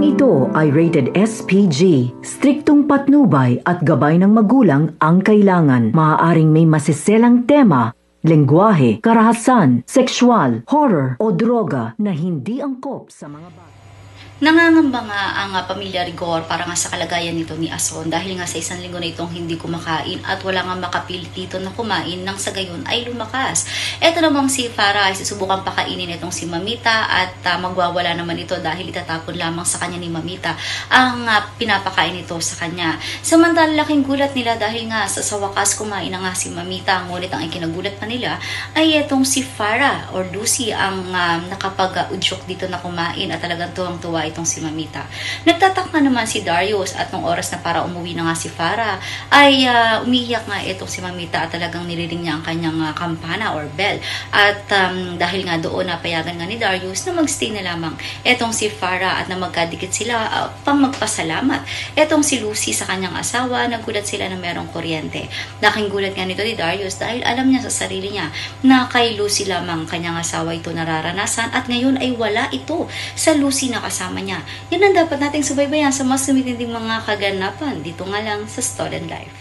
Programang ito ay rated SPG. Striktong patnubay at gabay ng magulang ang kailangan. Maaaring may masiselang tema, lengguwahe, karahasan, sexual, horror o droga na hindi angkop sa mga bata. Nangangamba nga ang pamilya Rigor para nga sa kalagayan nito ni Ason dahil nga sa isang linggo na itong hindi kumakain at wala nga makapilit dito na kumain nang sa gayon ay lumakas. Ito namang si Farah ay susubukang pakainin itong si Mamita at magwawala naman ito dahil itatapon lamang sa kanya ni Mamita ang pinapakain ito sa kanya. Samantala laking gulat nila dahil nga sa wakas kumain na nga si Mamita, ngunit ang ikinagulat pa nila ay itong si Farah or Lucy ang nakapag-udyok dito na kumain at talagang tuwang-tuwa itong si Mamita. Nagtataka naman si Darius at nung oras na para umuwi na nga si Farah ay umiyak nga itong si Mamita at talagang niriring niya ang kanyang kampana or bell at dahil nga doon napayagan nga ni Darius na magstay na lamang itong si Farah at na magkadikit sila pang magpasalamat itong si Lucy sa kanyang asawa. Nagulat sila na merong kuryente. Laking gulat nga nito ni Darius dahil alam niya sa sarili niya na kay Lucy lamang kanyang asawa ito nararanasan at ngayon ay wala ito sa Lucy na kasama niya. Yan ang dapat nating subaybayan sa mas tumitinding mga kaganapan dito nga lang sa Stolen Life.